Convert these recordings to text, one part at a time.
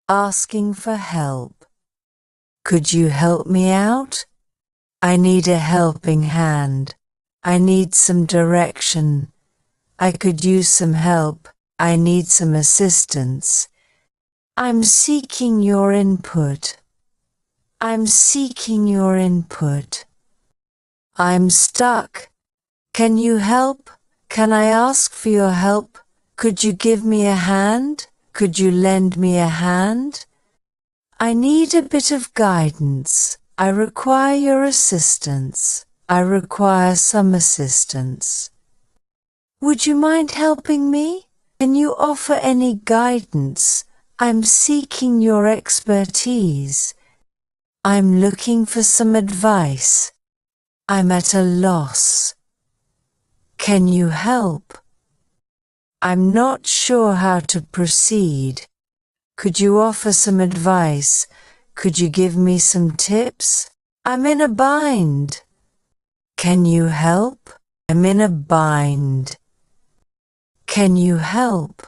asking for help. Could you help me out? I need a helping hand. I need some direction. I could use some help. I need some assistance. I'm seeking your input. I'm seeking your input. I'm stuck. Can you help? Can I ask for your help? Could you give me a hand? Could you lend me a hand? I need a bit of guidance. I require your assistance. I require some assistance. Would you mind helping me? Can you offer any guidance? I'm seeking your expertise. I'm looking for some advice. I'm at a loss. Can you help? I'm not sure how to proceed. Could you offer some advice? Could you give me some tips? I'm in a bind. Can you help? I'm in a bind. Can you help?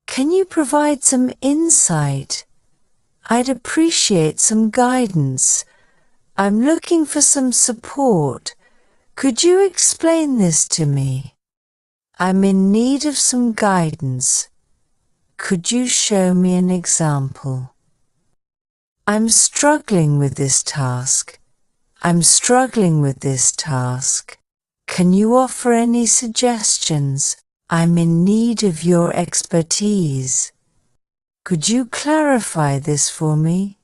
Can you provide some insight? I'd appreciate some guidance. I'm looking for some support. Could you explain this to me? I'm in need of some guidance. Could you show me an example? I'm struggling with this task. I'm struggling with this task. Can you offer any suggestions? I'm in need of your expertise. Could you clarify this for me?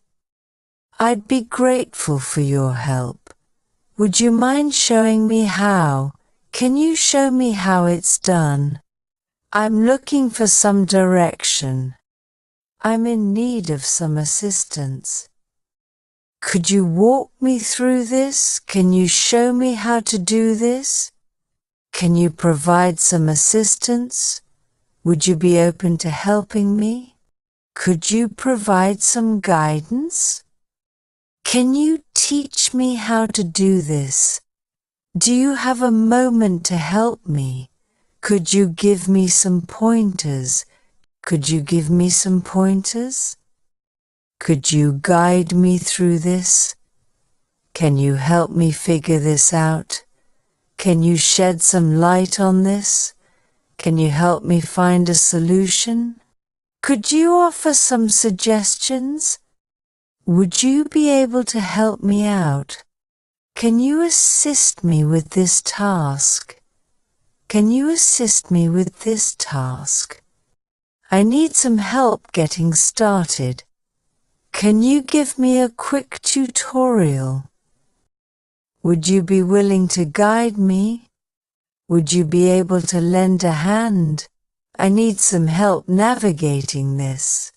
I'd be grateful for your help. Would you mind showing me how? Can you show me how it's done? I'm looking for some direction. I'm in need of some assistance. Could you walk me through this? Can you show me how to do this? Can you provide some assistance? Would you be open to helping me? Could you provide some guidance? Can you teach me how to do this? Do you have a moment to help me? Could you give me some pointers? Could you give me some pointers? Could you guide me through this? Can you help me figure this out? Can you shed some light on this? Can you help me find a solution? Could you offer some suggestions? Would you be able to help me out? Can you assist me with this task? Can you assist me with this task? I need some help getting started. Can you give me a quick tutorial? Would you be willing to guide me? Would you be able to lend a hand? I need some help navigating this.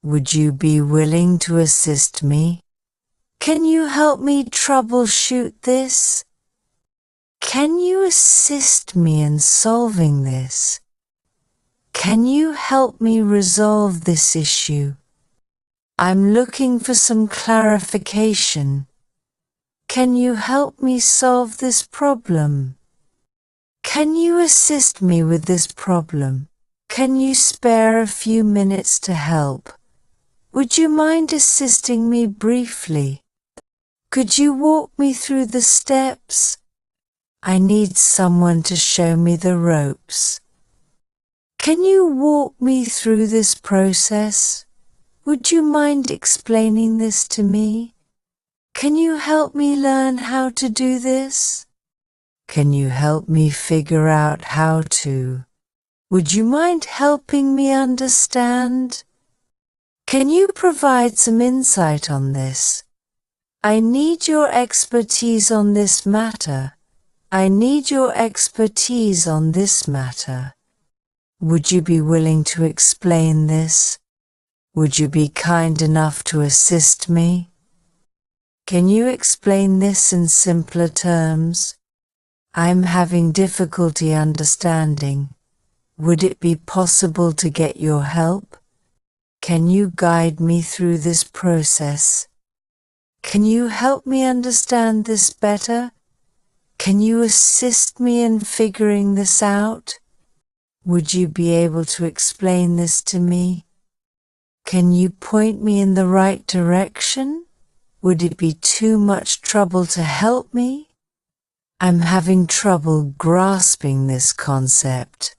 Would you be willing to assist me? Can you help me troubleshoot this? Can you assist me in solving this? Can you help me resolve this issue? I'm looking for some clarification. Can you help me solve this problem? Can you assist me with this problem? Can you spare a few minutes to help? Would you mind assisting me briefly? Could you walk me through the steps? I need someone to show me the ropes. Can you walk me through this process? Would you mind explaining this to me? Can you help me learn how to do this? Can you help me figure out how to? Would you mind helping me understand? Can you provide some insight on this? I need your expertise on this matter. I need your expertise on this matter. Would you be willing to explain this? Would you be kind enough to assist me? Can you explain this in simpler terms? I'm having difficulty understanding. Would it be possible to get your help? Can you guide me through this process? Can you help me understand this better? Can you assist me in figuring this out? Would you be able to explain this to me? Can you point me in the right direction? Would it be too much trouble to help me? I'm having trouble grasping this concept.